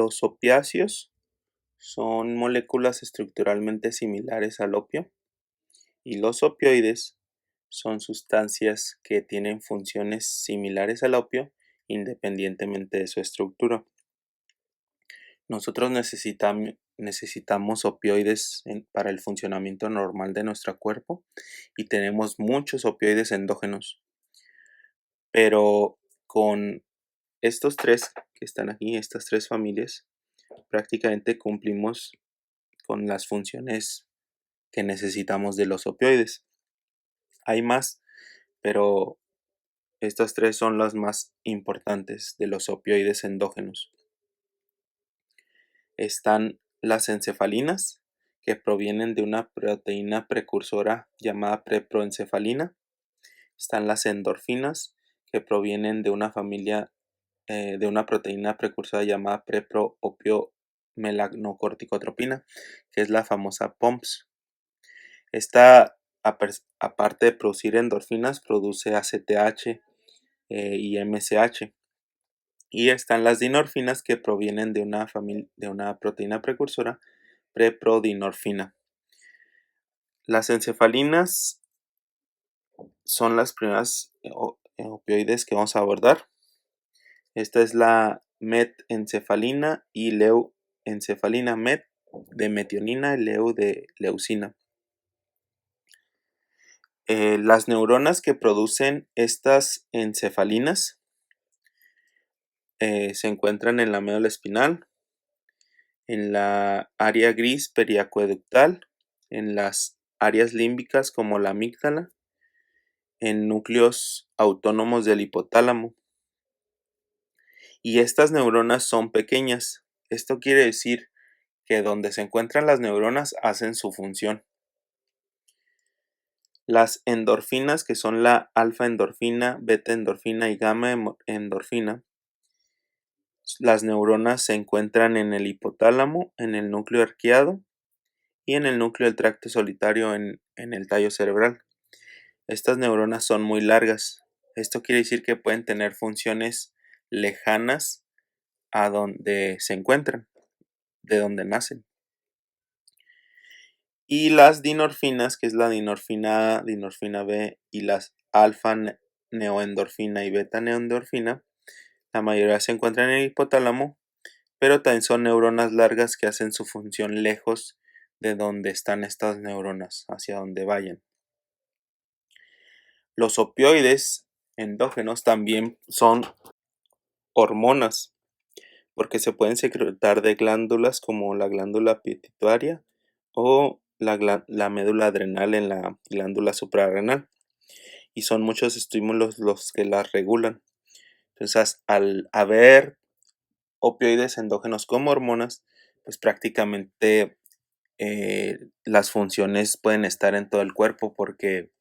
Los opiáceos son moléculas estructuralmente similares al opio y los opioides son sustancias que tienen funciones similares al opio independientemente de su estructura. Nosotros necesitamos opioides para el funcionamiento normal de nuestro cuerpo y tenemos muchos opioides endógenos, pero con estos tres que están aquí, estas tres familias, prácticamente cumplimos con las funciones que necesitamos de los opioides. Hay más, pero estas tres son las más importantes de los opioides endógenos. Están las encefalinas, que provienen de una proteína precursora llamada preproencefalina. Están las endorfinas, que provienen de una familia de una proteína precursora llamada preproopiomelanocorticotropina, que es la famosa POMS. Esta, aparte de producir endorfinas, produce ACTH y MSH. Y están las dinorfinas, que provienen de una proteína precursora preprodinorfina. Las encefalinas son las primeras opioides que vamos a abordar. Esta es la metencefalina y leuencefalina, met de metionina y leu de leucina. Las neuronas que producen estas encefalinas se encuentran en la médula espinal, en la área gris periacueductal, en las áreas límbicas como la amígdala, en núcleos autónomos del hipotálamo. Y estas neuronas son pequeñas. Esto quiere decir que donde se encuentran las neuronas hacen su función. Las endorfinas, que son la alfa endorfina, beta endorfina y gamma endorfina, las neuronas se encuentran en el hipotálamo, en el núcleo arqueado y en el núcleo del tracto solitario en el tallo cerebral. Estas neuronas son muy largas. Esto quiere decir que pueden tener funciones lejanas a donde se encuentran, de donde nacen. Y las dinorfinas, que es la dinorfina A, dinorfina B y las alfa neoendorfina y beta neoendorfina, la mayoría se encuentran en el hipotálamo, pero también son neuronas largas que hacen su función lejos de donde están estas neuronas, hacia donde vayan. Los opioides endógenos también son hormonas, porque se pueden secretar de glándulas como la glándula pituitaria o la médula adrenal en la glándula suprarrenal, y son muchos estímulos los que las regulan. Entonces, al haber opioides endógenos como hormonas, pues prácticamente las funciones pueden estar en todo el cuerpo porque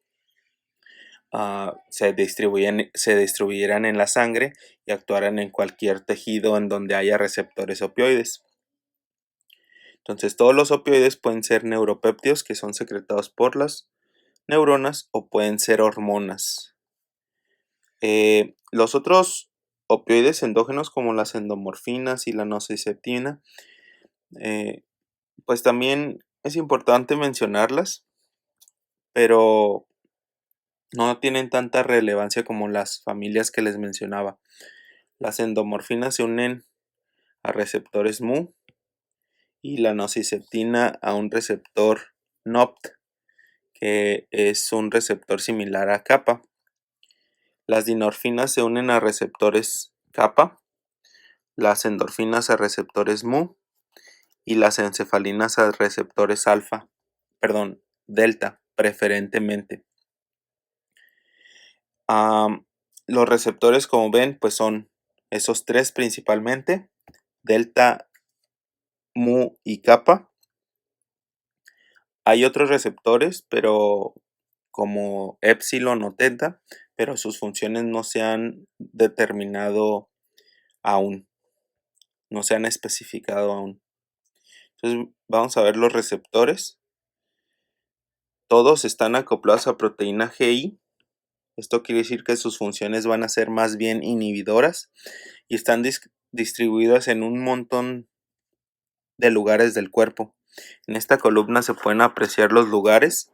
se distribuyeran en la sangre y actuaran en cualquier tejido en donde haya receptores opioides. Entonces, todos los opioides pueden ser neuropéptidos, que son secretados por las neuronas, o pueden ser hormonas. Los otros opioides endógenos, como las endomorfinas y la nociceptina, pues también es importante mencionarlas, pero no tienen tanta relevancia como las familias que les mencionaba. Las endomorfinas se unen a receptores mu y la nociceptina a un receptor NOPT, que es un receptor similar a kappa. Las dinorfinas se unen a receptores kappa, las endorfinas a receptores mu y las encefalinas a receptores delta, preferentemente. Los receptores, como ven, pues son esos tres principalmente: delta, mu y kappa. Hay otros receptores, pero como epsilon o teta, pero sus funciones no se han determinado aún, no se han especificado aún. Entonces vamos a ver los receptores. Todos están acoplados a proteína GI. Esto quiere decir que sus funciones van a ser más bien inhibidoras y están distribuidas en un montón de lugares del cuerpo. En esta columna se pueden apreciar los lugares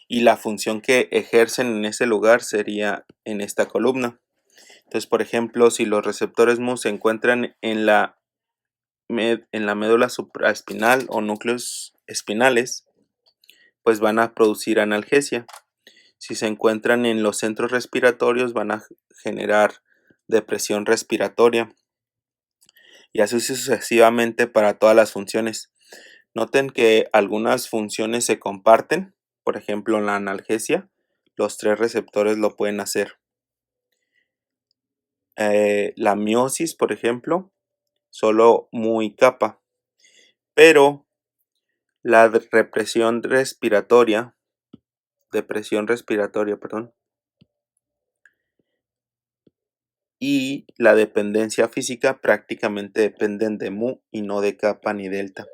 y la función que ejercen en ese lugar sería en esta columna. Entonces, por ejemplo, si los receptores Mu se encuentran en la médula supraespinal o núcleos espinales, pues van a producir analgesia. Si se encuentran en los centros respiratorios, van a generar depresión respiratoria y así sucesivamente para todas las funciones. Noten que algunas funciones se comparten, por ejemplo, en la analgesia, los tres receptores lo pueden hacer. La miosis, por ejemplo, solo Mu y kappa, pero la depresión respiratoria, perdón, y la dependencia física prácticamente dependen de Mu y no de kappa ni delta.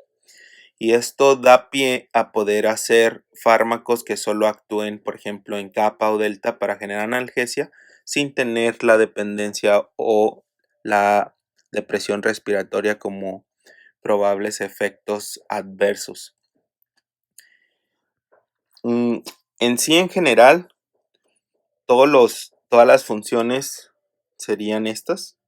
Y esto da pie a poder hacer fármacos que solo actúen, por ejemplo, en kappa o delta para generar analgesia sin tener la dependencia o la depresión respiratoria como probables efectos adversos. En sí, en general, todas las funciones serían estas,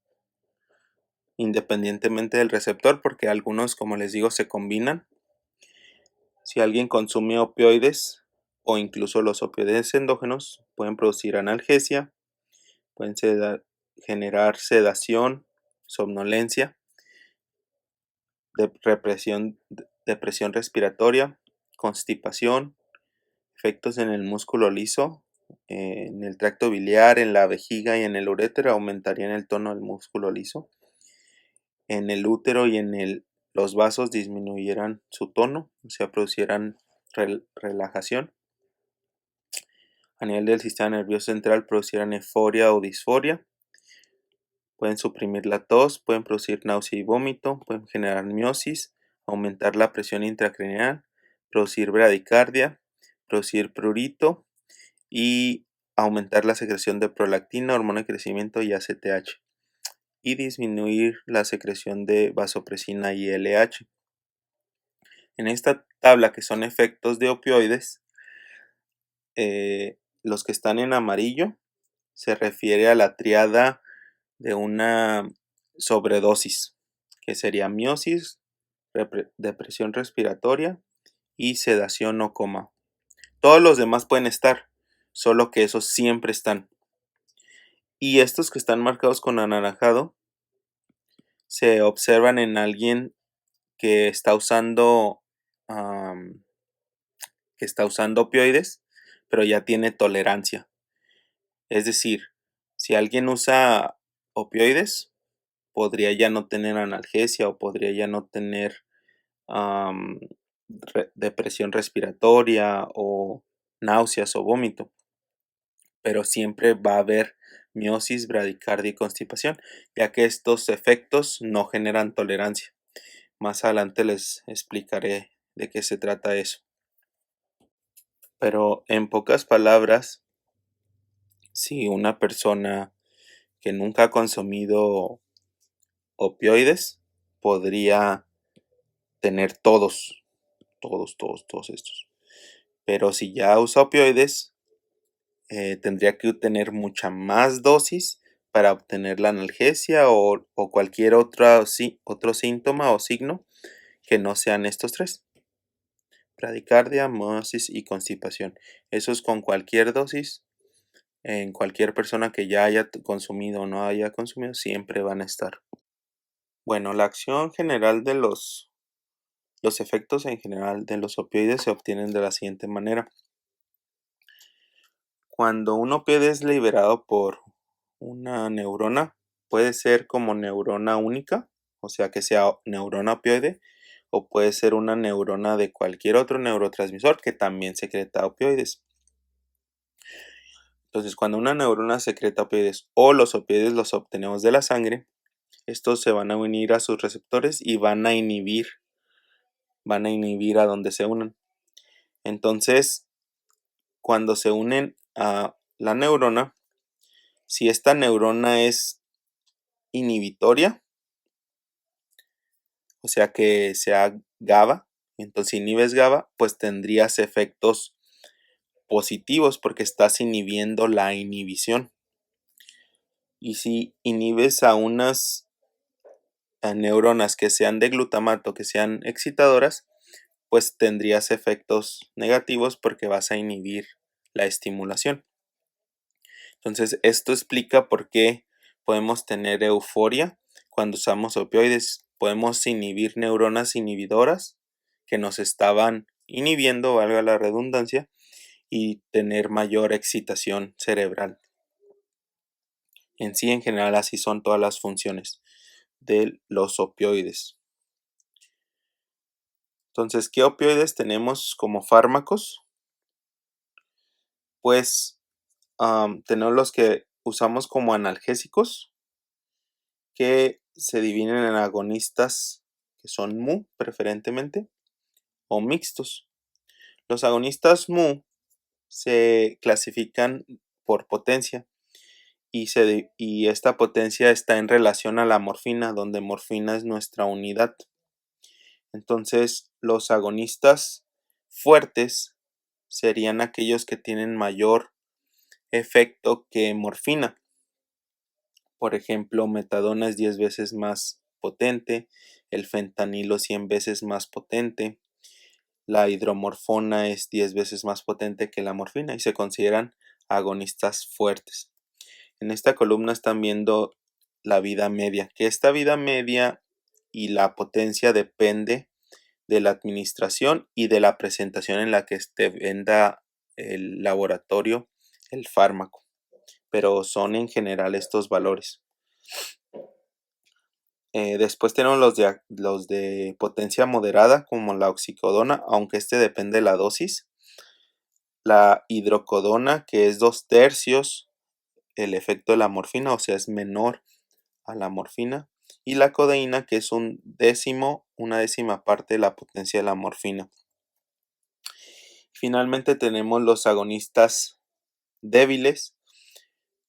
independientemente del receptor, porque algunos, como les digo, se combinan. Si alguien consume opioides o incluso los opioides endógenos, pueden producir analgesia, pueden generar sedación, somnolencia, depresión respiratoria, constipación, efectos en el músculo liso, en el tracto biliar, en la vejiga y en el urétero aumentarían el tono del músculo liso. En el útero y en los vasos disminuyeran su tono, o sea, producieran relajación. A nivel del sistema nervioso central producieran euforia o disforia. Pueden suprimir la tos, pueden producir náusea y vómito, pueden generar miosis, aumentar la presión intracraneal, producir bradicardia, producir prurito y aumentar la secreción de prolactina, hormona de crecimiento y ACTH, y disminuir la secreción de vasopresina y LH. En esta tabla, que son efectos de opioides, los que están en amarillo se refiere a la triada de una sobredosis, que sería miosis, depresión respiratoria y sedación o coma. Todos los demás pueden estar, solo que esos siempre están. Y estos que están marcados con anaranjado se observan en alguien que está usando opioides, pero ya tiene tolerancia. Es decir, si alguien usa opioides, podría ya no tener analgesia o podría ya no tener depresión respiratoria o náuseas o vómito, pero siempre va a haber miosis, bradicardia y constipación, ya que estos efectos no generan tolerancia. Más adelante les explicaré de qué se trata eso. Pero en pocas palabras, si una persona que nunca ha consumido opioides podría tener todos estos. Pero si ya usa opioides, tendría que tener mucha más dosis para obtener la analgesia o cualquier otro síntoma o signo que no sean estos tres: bradicardia, miosis y constipación. Eso es con cualquier dosis. En cualquier persona que ya haya consumido o no haya consumido, siempre van a estar. Bueno, la acción general de los efectos en general de los opioides se obtienen de la siguiente manera. Cuando un opioide es liberado por una neurona, puede ser como neurona única, o sea que sea neurona opioide, o puede ser una neurona de cualquier otro neurotransmisor que también secreta opioides. Entonces, cuando una neurona secreta opioides o los opioides los obtenemos de la sangre, estos se van a unir a sus receptores y van a inhibir a donde se unan. Entonces, cuando se unen a la neurona, si esta neurona es inhibitoria, o sea que sea GABA. Entonces, si inhibes GABA, pues tendrías efectos positivos porque estás inhibiendo la inhibición. Y si inhibes a unas neuronas que sean de glutamato, que sean excitadoras, pues tendrías efectos negativos porque vas a inhibir la estimulación. Entonces, esto explica por qué podemos tener euforia cuando usamos opioides. Podemos inhibir neuronas inhibidoras que nos estaban inhibiendo, valga la redundancia, y tener mayor excitación cerebral. En sí, en general, así son todas las funciones de los opioides. Entonces, ¿qué opioides tenemos como fármacos? Pues tenemos los que usamos como analgésicos, que se dividen en agonistas, que son mu preferentemente, o mixtos. Los agonistas mu se clasifican por potencia y esta potencia está en relación a la morfina, donde morfina es nuestra unidad. Entonces, los agonistas fuertes serían aquellos que tienen mayor efecto que morfina. Por ejemplo, metadona es 10 veces más potente, el fentanilo 100 veces más potente, la hidromorfona es 10 veces más potente que la morfina y se consideran agonistas fuertes. En esta columna están viendo la vida media, que esta vida media y la potencia depende de la administración y de la presentación en la que venda el laboratorio el fármaco, pero son en general estos valores. Después tenemos los de potencia moderada, como la oxicodona, aunque este depende de la dosis. La hidrocodona, que es 2/3 el efecto de la morfina, o sea, es menor a la morfina. Y la codeína, que es una décima parte de la potencia de la morfina. Finalmente tenemos los agonistas débiles,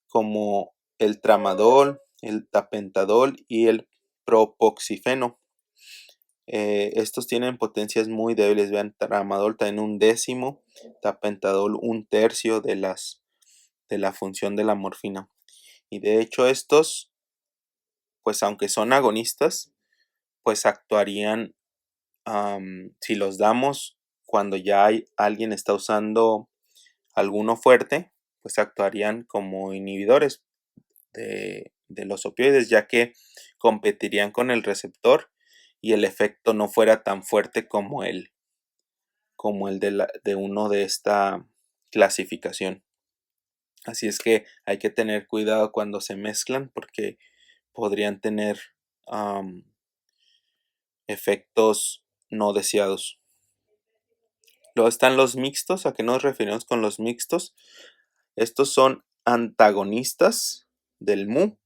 como el tramadol, el tapentadol y el propoxifeno. Estos tienen potencias muy débiles. Vean, tramadol en 1/10, tapentadol 1/3 de la función de la morfina. Y de hecho estos, pues aunque son agonistas, pues actuarían, si los damos cuando ya alguien está usando alguno fuerte, pues actuarían como inhibidores de los opioides, ya que competirían con el receptor y el efecto no fuera tan fuerte como el de uno de esta clasificación. Así es que hay que tener cuidado cuando se mezclan porque podrían tener efectos no deseados. Luego están los mixtos. ¿A qué nos referimos con los mixtos? Estos son antagonistas del mu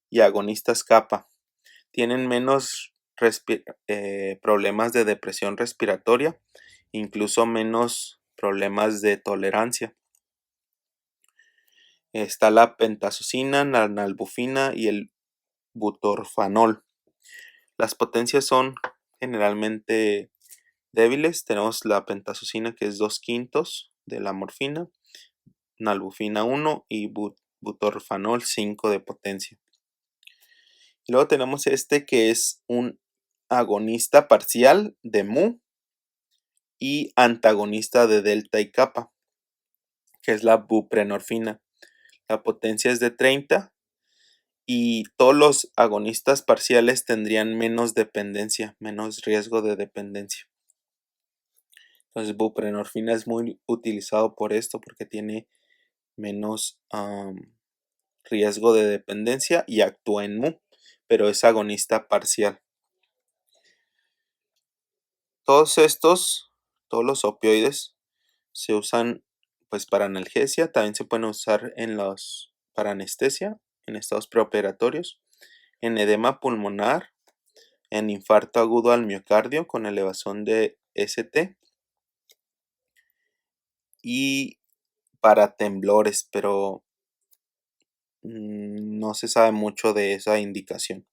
y agonistas kappa. Tienen menos problemas de depresión respiratoria, incluso menos problemas de tolerancia. Está la pentazocina, la nalbufina y el butorfanol. Las potencias son generalmente débiles. Tenemos la pentazocina, que es 2/5 de la morfina, nalbufina 1 y butorfanol 5 de potencia. Y luego tenemos este que es un agonista parcial de mu y antagonista de delta y kappa, que es la buprenorfina. La potencia es de 30 y todos los agonistas parciales tendrían menos dependencia, menos riesgo de dependencia. Entonces, buprenorfina es muy utilizado por esto, porque tiene menos riesgo de dependencia y actúa en mu, pero es agonista parcial. Todos los opioides se usan pues para analgesia, también se pueden usar para anestesia, en estados preoperatorios, en edema pulmonar, en infarto agudo al miocardio con elevación de ST y para temblores, pero no se sabe mucho de esa indicación.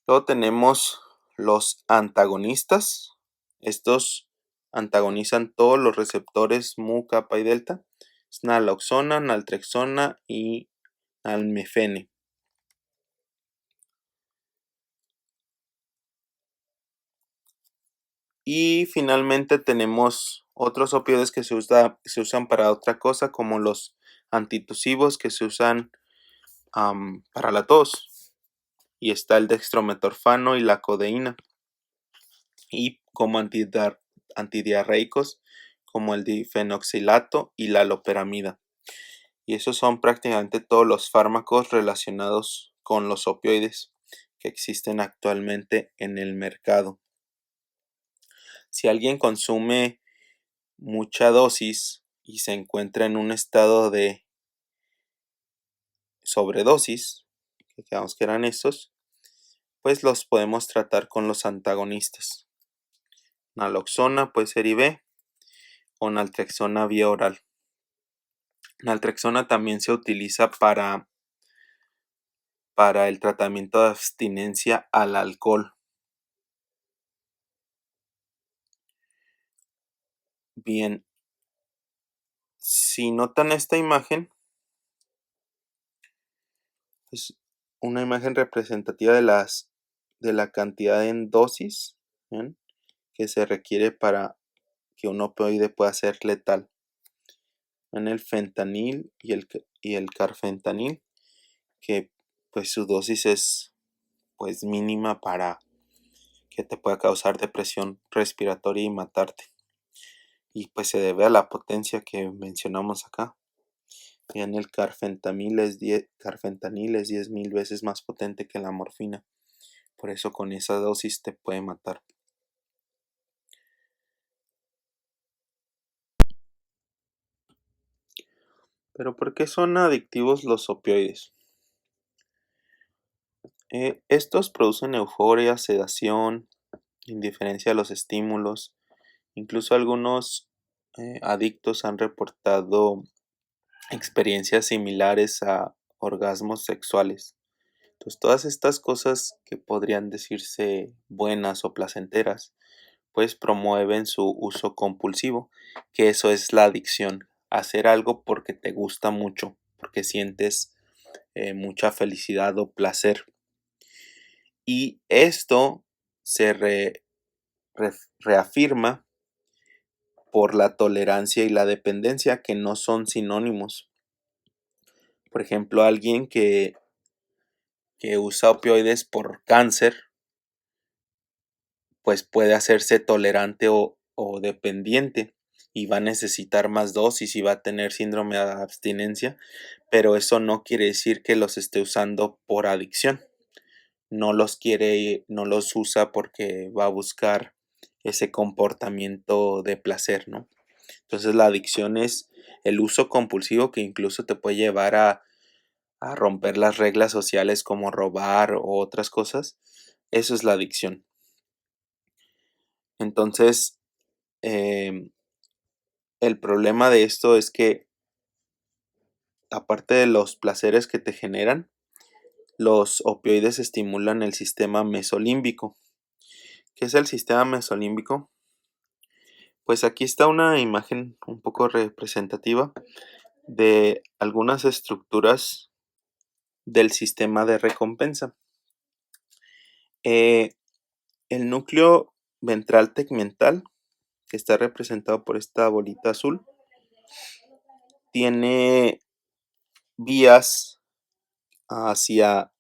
Luego tenemos los antagonistas. Estos antagonizan todos los receptores mu, kappa y delta. Es naloxona, naltrexona y nalmefene. Y finalmente tenemos otros opioides que se usan para otra cosa, como los antitusivos que se usan para la tos. Y está el dextrometorfano y la codeína. Y como antidiarreicos, como el difenoxilato y la loperamida. Y esos son prácticamente todos los fármacos relacionados con los opioides que existen actualmente en el mercado. Si alguien consume mucha dosis y se encuentra en un estado de sobredosis, que digamos que eran estos, pues los podemos tratar con los antagonistas. Naloxona puede ser IV o naltrexona vía oral. Naltrexona también se utiliza para el tratamiento de abstinencia al alcohol. Bien, si notan esta imagen, es una imagen representativa de la cantidad en dosis, ¿ven?, que se requiere para que un opioide pueda ser letal. En el fentanil y el carfentanil, que pues su dosis es pues mínima para que te pueda causar depresión respiratoria y matarte. Y pues se debe a la potencia que mencionamos acá. Bien, el carfentanil es 10.000 veces más potente que la morfina. Por eso con esa dosis te puede matar. Pero ¿por qué son adictivos los opioides? Estos producen euforia, sedación, indiferencia a los estímulos. Incluso algunos adictos han reportado experiencias similares a orgasmos sexuales. Entonces, todas estas cosas que podrían decirse buenas o placenteras, pues promueven su uso compulsivo, que eso es la adicción, hacer algo porque te gusta mucho, porque sientes mucha felicidad o placer. Y esto se reafirma por la tolerancia y la dependencia, que no son sinónimos. Por ejemplo, alguien que usa opioides por cáncer, pues puede hacerse tolerante o dependiente y va a necesitar más dosis y va a tener síndrome de abstinencia, pero eso no quiere decir que los esté usando por adicción. No los usa porque va a buscar ese comportamiento de placer, ¿no? Entonces la adicción es el uso compulsivo que incluso te puede llevar a romper las reglas sociales como robar o otras cosas. Eso es la adicción. Entonces, el problema de esto es que, aparte de los placeres que te generan, los opioides estimulan el sistema mesolímbico. ¿Qué es el sistema mesolímbico? Pues aquí está una imagen un poco representativa de algunas estructuras del sistema de recompensa. El núcleo ventral tegmental, que está representado por esta bolita azul, tiene vías hacia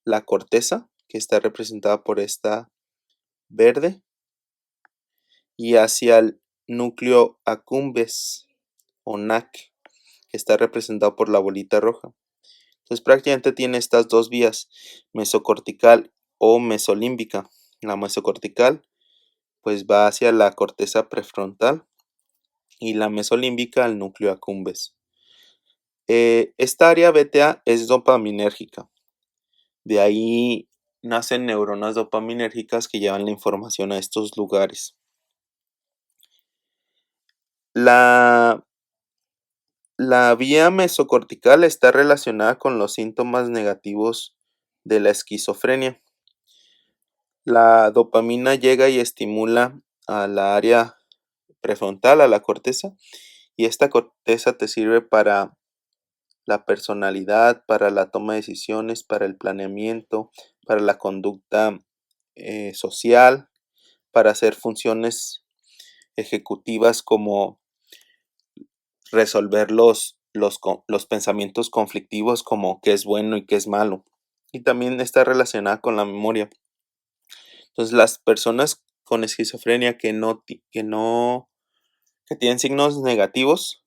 la corteza, que está representada por esta verde, y hacia el núcleo accumbens o NAC, que está representado por la bolita roja. Entonces prácticamente tiene estas dos vías, mesocortical o mesolímbica. La mesocortical pues va hacia la corteza prefrontal y la mesolímbica al núcleo accumbens. Esta área BTA es dopaminérgica. De ahí nacen neuronas dopaminérgicas que llevan la información a estos lugares. La vía mesocortical está relacionada con los síntomas negativos de la esquizofrenia. La dopamina llega y estimula a la área prefrontal, a la corteza, y esta corteza te sirve para la personalidad, para la toma de decisiones, para el planeamiento, para la conducta social, para hacer funciones ejecutivas como resolver los pensamientos conflictivos como qué es bueno y qué es malo. Y también está relacionada con la memoria. Entonces, las personas con esquizofrenia que tienen signos negativos,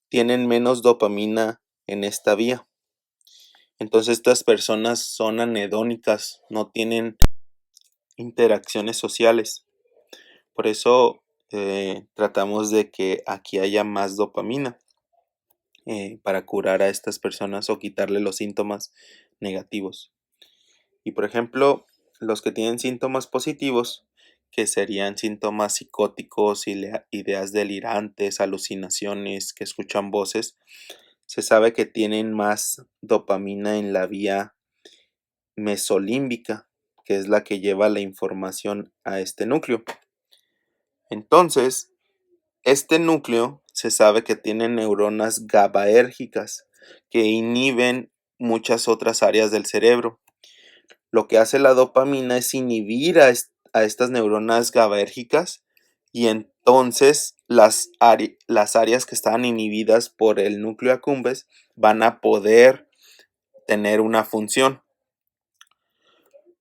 tienen menos dopamina en esta vía. Entonces, estas personas son anhedónicas, no tienen interacciones sociales. Por eso tratamos de que aquí haya más dopamina para curar a estas personas o quitarle los síntomas negativos. Y por ejemplo, los que tienen síntomas positivos, que serían síntomas psicóticos, ideas delirantes, alucinaciones, que escuchan voces, se sabe que tienen más dopamina en la vía mesolímbica, que es la que lleva la información a este núcleo. Entonces, este núcleo se sabe que tiene neuronas GABAérgicas que inhiben muchas otras áreas del cerebro. Lo que hace la dopamina es inhibir a estas neuronas GABAérgicas y entonces las áreas que estaban inhibidas por el núcleo accumbens van a poder tener una función.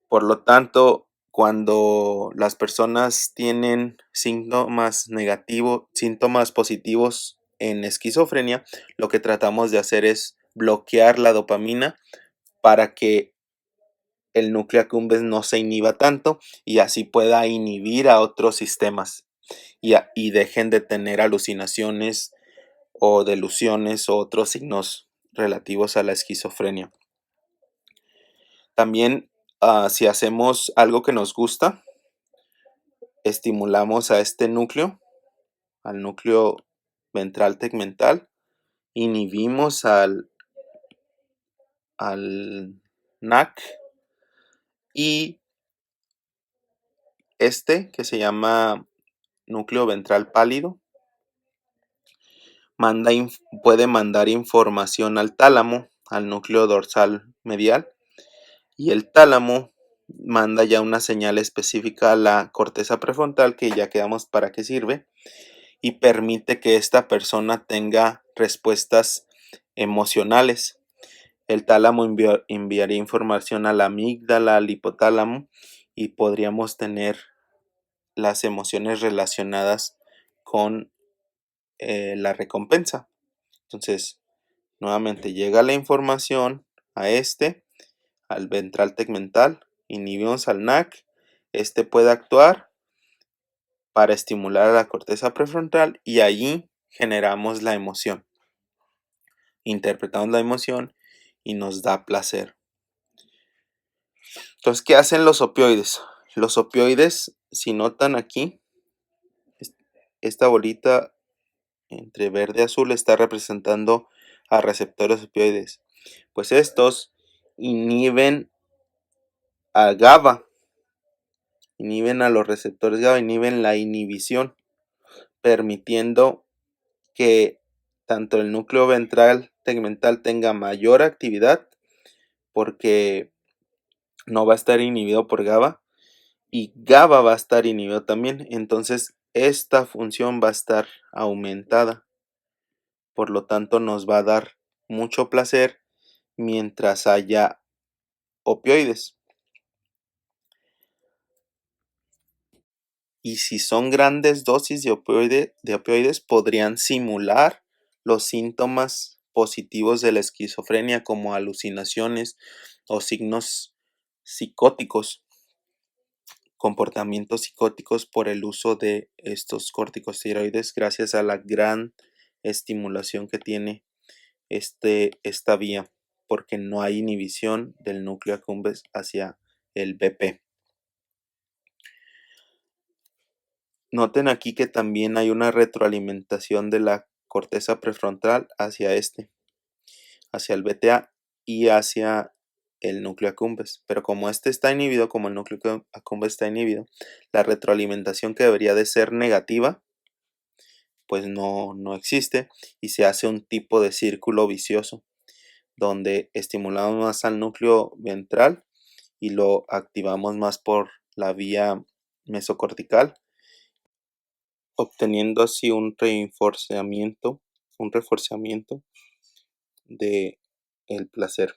Por lo tanto, cuando las personas tienen síntomas positivos en esquizofrenia, lo que tratamos de hacer es bloquear la dopamina para que el núcleo accumbens no se inhiba tanto y así pueda inhibir a otros sistemas y dejen de tener alucinaciones o delusiones o otros signos relativos a la esquizofrenia. También, si hacemos algo que nos gusta, estimulamos a este núcleo, al núcleo ventral tegmental, inhibimos al NAC y que se llama núcleo ventral pálido, puede mandar información al tálamo, al núcleo dorsal medial, y el tálamo manda ya una señal específica a la corteza prefrontal, que ya quedamos para qué sirve, y permite que esta persona tenga respuestas emocionales. El tálamo enviaría información a la amígdala, al hipotálamo, y podríamos tener las emociones relacionadas con la recompensa. Entonces, nuevamente llega la información a al ventral tegmental, inhibimos al NAC, puede actuar para estimular a la corteza prefrontal y allí generamos la emoción. Interpretamos la emoción y nos da placer. Entonces, ¿qué hacen los opioides? Los opioides, si notan aquí, esta bolita entre verde y azul está representando a receptores opioides. Pues estos inhiben a GABA, inhiben a los receptores GABA, inhiben la inhibición, permitiendo que tanto el núcleo ventral tegmental tenga mayor actividad porque no va a estar inhibido por GABA y GABA va a estar inhibido también. Entonces, esta función va a estar aumentada. Por lo tanto, nos va a dar mucho placer mientras haya opioides. Y si son grandes dosis de opioides, podrían simular los síntomas positivos de la esquizofrenia como alucinaciones o signos psicóticos, comportamientos psicóticos por el uso de estos corticosteroides gracias a la gran estimulación que tiene esta vía, porque no hay inhibición del núcleo accumbens hacia el BP. Noten aquí que también hay una retroalimentación de la corteza prefrontal hacia hacia el BTA y hacia el núcleo accumbens. Pero como este está inhibido, como el núcleo accumbens está inhibido, la retroalimentación que debería de ser negativa, pues no existe y se hace un tipo de círculo vicioso donde estimulamos más al núcleo ventral y lo activamos más por la vía mesocortical, obteniendo así un reforzamiento de el placer.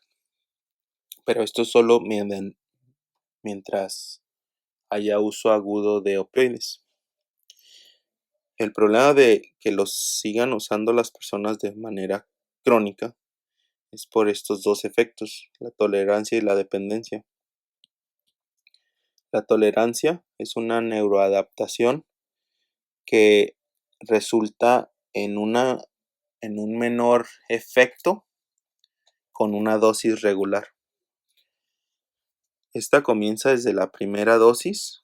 Pero esto solo mientras haya uso agudo de opioides. El problema de que los sigan usando las personas de manera crónica es por estos dos efectos, la tolerancia y la dependencia. La tolerancia es una neuroadaptación que resulta en un menor efecto con una dosis regular. Esta comienza desde la primera dosis,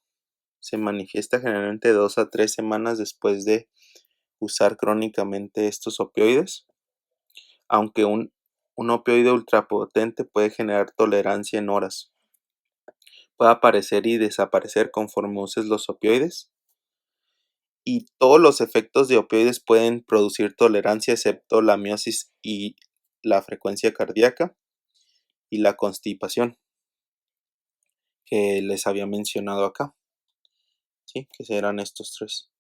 se manifiesta generalmente 2 a 3 semanas después de usar crónicamente estos opioides, aunque un opioide ultrapotente puede generar tolerancia en horas. Puede aparecer y desaparecer conforme uses los opioides, y todos los efectos de opioides pueden producir tolerancia excepto la miosis y la frecuencia cardíaca y la constipación que les había mencionado acá, ¿sí? Que serán estos tres.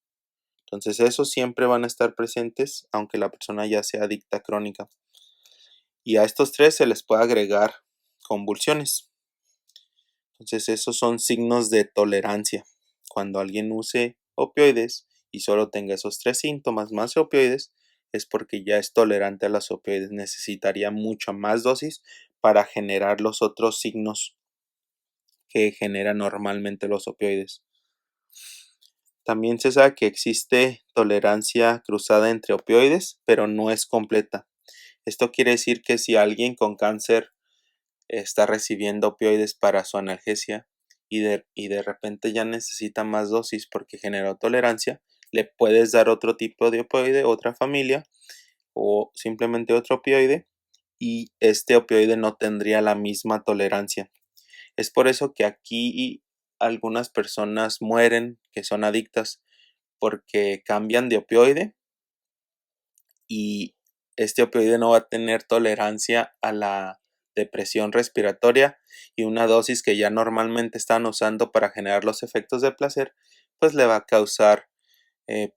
Entonces esos siempre van a estar presentes aunque la persona ya sea adicta crónica. Y a estos tres se les puede agregar convulsiones. Entonces esos son signos de tolerancia. Cuando alguien use opioides y solo tenga esos tres síntomas más opioides, es porque ya es tolerante a las opioides. Necesitaría mucha más dosis para generar los otros signos que generan normalmente los opioides. También se sabe que existe tolerancia cruzada entre opioides, pero no es completa. Esto quiere decir que si alguien con cáncer está recibiendo opioides para su analgesia y de repente ya necesita más dosis porque generó tolerancia, le puedes dar otro tipo de opioide, otra familia o simplemente otro opioide y este opioide no tendría la misma tolerancia. Es por eso que aquí algunas personas mueren que son adictas porque cambian de opioide y este opioide no va a tener tolerancia a la depresión respiratoria y una dosis que ya normalmente están usando para generar los efectos de placer, pues le va a causar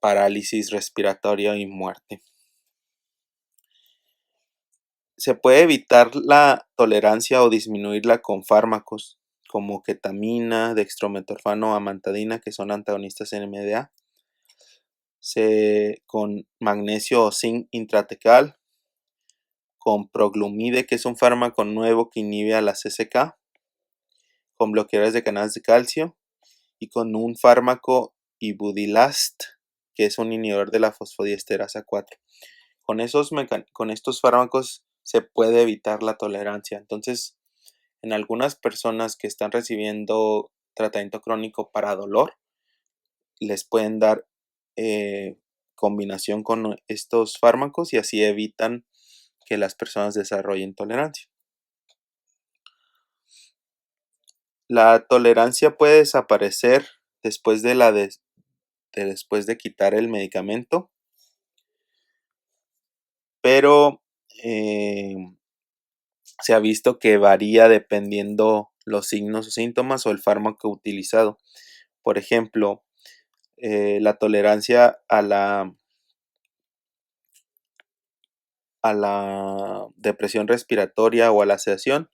parálisis respiratoria y muerte. Se puede evitar la tolerancia o disminuirla con fármacos como ketamina, dextrometorfano o amantadina, que son antagonistas NMDA, con magnesio o zinc intratecal, con proglumide, que es un fármaco nuevo que inhibe a la CCK, con bloqueadores de canales de calcio y con un fármaco ibudilast, que es un inhibidor de la fosfodiesterasa 4. Con estos fármacos se puede evitar la tolerancia. Entonces, en algunas personas que están recibiendo tratamiento crónico para dolor, les pueden dar combinación con estos fármacos y así evitan que las personas desarrollen tolerancia. La tolerancia puede desaparecer después después de quitar el medicamento, pero se ha visto que varía dependiendo los signos o síntomas o el fármaco utilizado. Por ejemplo, la tolerancia a la depresión respiratoria o a la sedación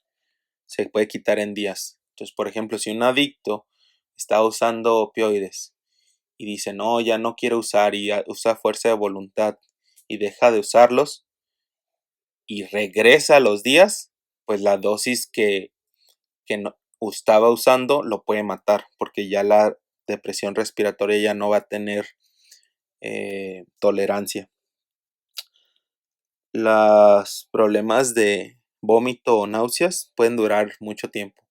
se puede quitar en días. Entonces, por ejemplo, si un adicto está usando opioides y dice, no, ya no quiero usar y usa fuerza de voluntad y deja de usarlos y regresa a los días, pues la dosis que no, estaba usando lo puede matar porque ya la depresión respiratoria ya no va a tener tolerancia. Los problemas de vómito o náuseas pueden durar mucho tiempo.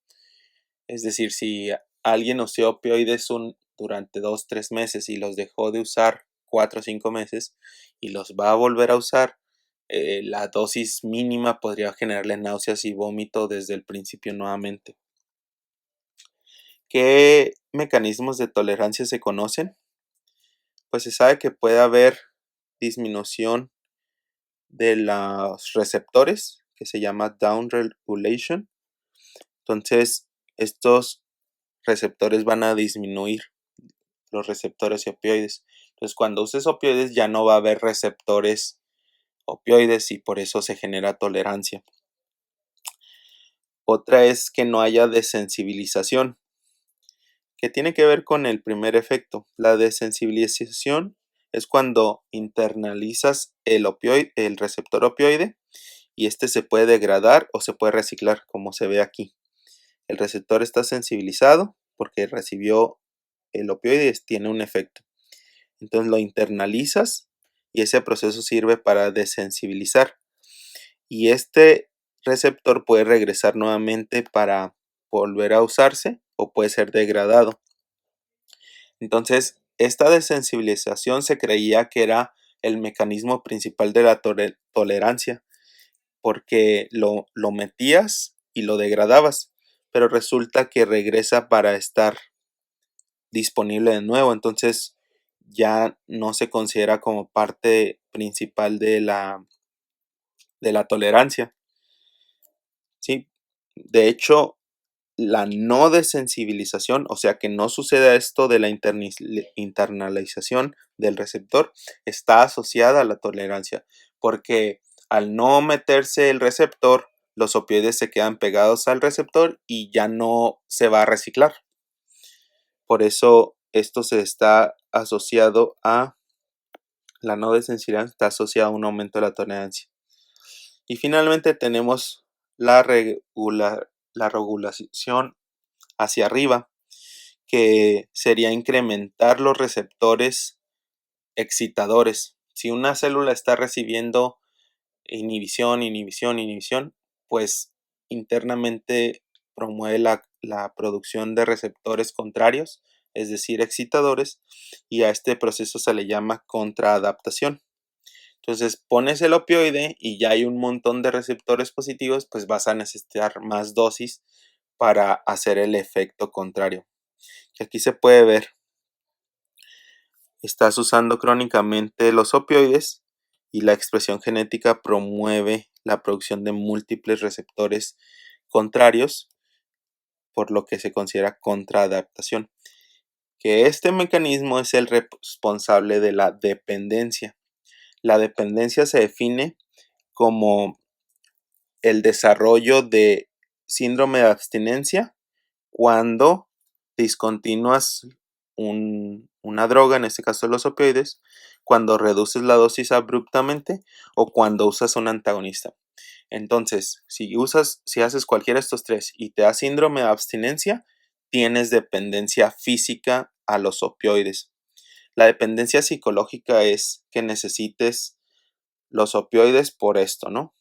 Es decir, si alguien usó opioides durante 2-3 meses y los dejó de usar 4 o 5 meses y los va a volver a usar, la dosis mínima podría generarle náuseas y vómito desde el principio nuevamente. ¿Qué mecanismos de tolerancia se conocen? Pues se sabe que puede haber disminución de los receptores, que se llama down regulation. Entonces, estos receptores van a disminuir, los receptores opioides. Entonces, cuando uses opioides ya no va a haber receptores opioides y por eso se genera tolerancia. Otra es que no haya desensibilización, que tiene que ver con el primer efecto. La desensibilización es cuando internalizas el receptor opioide, y este se puede degradar o se puede reciclar, como se ve aquí. El receptor está sensibilizado porque recibió el opioide y tiene un efecto. Entonces lo internalizas y ese proceso sirve para desensibilizar. Y este receptor puede regresar nuevamente para volver a usarse o puede ser degradado. Entonces, esta desensibilización se creía que era el mecanismo principal de la tolerancia, porque lo metías y lo degradabas, pero resulta que regresa para estar disponible de nuevo. Entonces, ya no se considera como parte principal de la tolerancia, ¿sí? De hecho, la no desensibilización, o sea, que no suceda esto de la internalización del receptor, está asociada a la tolerancia, porque al no meterse el receptor, los opioides se quedan pegados al receptor y ya no se va a reciclar. Por eso esto se está asociado a la no desensibilización, está asociado a un aumento de la tolerancia. Y finalmente tenemos la regulación hacia arriba, que sería incrementar los receptores excitadores. Si una célula está recibiendo inhibición, inhibición, inhibición, pues internamente promueve la producción de receptores contrarios, es decir, excitadores, y a este proceso se le llama contraadaptación. Entonces pones el opioide y ya hay un montón de receptores positivos, pues vas a necesitar más dosis para hacer el efecto contrario. Y aquí se puede ver, estás usando crónicamente los opioides y la expresión genética promueve la producción de múltiples receptores contrarios, por lo que se considera contraadaptación. Que este mecanismo es el responsable de la dependencia. La dependencia se define como el desarrollo de síndrome de abstinencia cuando discontinúas una droga, en este caso los opioides, cuando reduces la dosis abruptamente o cuando usas un antagonista. Entonces, si haces cualquiera de estos tres y te da síndrome de abstinencia, tienes dependencia física a los opioides. La dependencia psicológica es que necesites los opioides por esto, ¿no?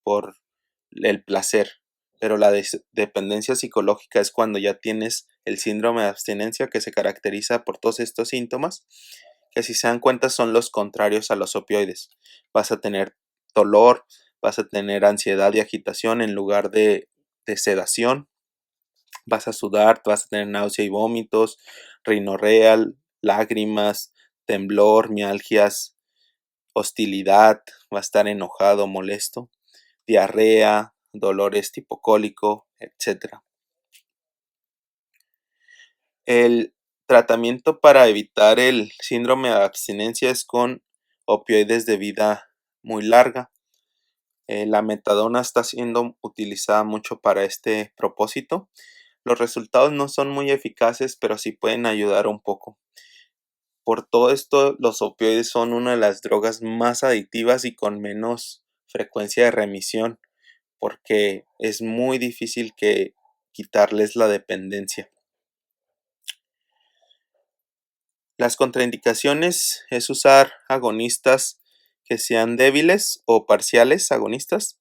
Por el placer. Pero la dependencia psicológica es cuando ya tienes el síndrome de abstinencia, que se caracteriza por todos estos síntomas, que si se dan cuenta son los contrarios a los opioides. Vas a tener dolor, vas a tener ansiedad y agitación en lugar de sedación, vas a sudar, vas a tener náusea y vómitos, rinorrea, lágrimas, temblor, mialgias, hostilidad, va a estar enojado, molesto, diarrea, dolores tipo cólico, etcétera. El tratamiento para evitar el síndrome de abstinencia es con opioides de vida muy larga. La metadona está siendo utilizada mucho para este propósito. Los resultados no son muy eficaces, pero sí pueden ayudar un poco. Por todo esto, los opioides son una de las drogas más adictivas y con menos frecuencia de remisión, porque es muy difícil que quitarles la dependencia. Las contraindicaciones es usar agonistas que sean débiles o parciales agonistas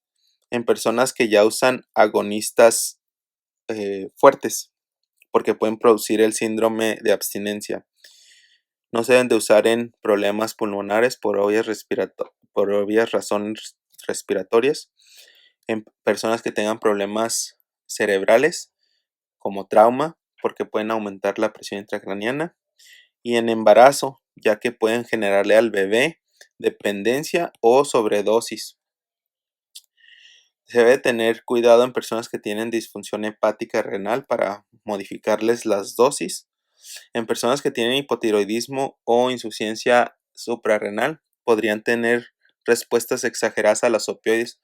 en personas que ya usan agonistas fuertes, porque pueden producir el síndrome de abstinencia. No se deben de usar en problemas pulmonares por obvias razones respiratorias, en personas que tengan problemas cerebrales como trauma, porque pueden aumentar la presión intracraniana, y en embarazo, ya que pueden generarle al bebé dependencia o sobredosis. Se debe tener cuidado en personas que tienen disfunción hepática renal para modificarles las dosis. En personas que tienen hipotiroidismo o insuficiencia suprarrenal, podrían tener respuestas exageradas a los opioides,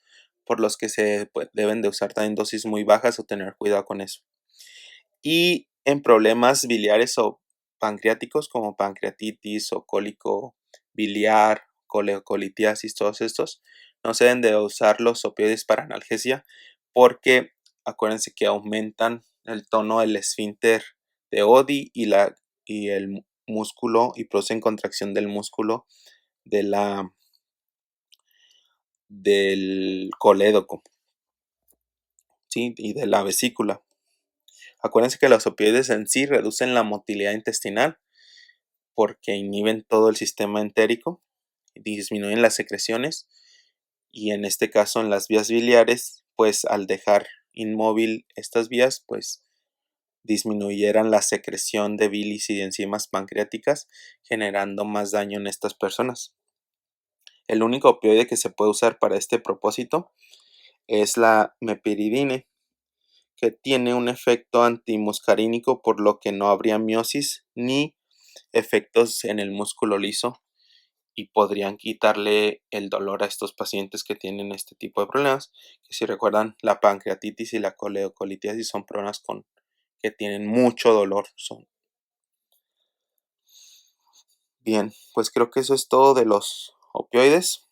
por los que se deben de usar también dosis muy bajas o tener cuidado con eso. Y en problemas biliares o pancreáticos como pancreatitis o cólico biliar, coleocolitiasis, todos estos, no se deben de usar los opioides para analgesia porque acuérdense que aumentan el tono del esfínter de Oddi y el músculo y producen contracción del músculo de del colédoco, ¿sí? Y de la vesícula. Acuérdense que los opioides en sí reducen la motilidad intestinal porque inhiben todo el sistema entérico, disminuyen las secreciones y en este caso en las vías biliares, pues al dejar inmóvil estas vías, pues disminuyeran la secreción de bilis y de enzimas pancreáticas, generando más daño en estas personas. El único opioide que se puede usar para este propósito es la meperidine, que tiene un efecto antimuscarínico, por lo que no habría miosis ni efectos en el músculo liso y podrían quitarle el dolor a estos pacientes que tienen este tipo de problemas, que si recuerdan la pancreatitis y la coleocolitiasis son problemas que tienen mucho dolor. Bien, pues creo que eso es todo de los opioides.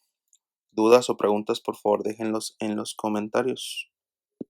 Dudas o preguntas, por favor, déjenlos en los comentarios.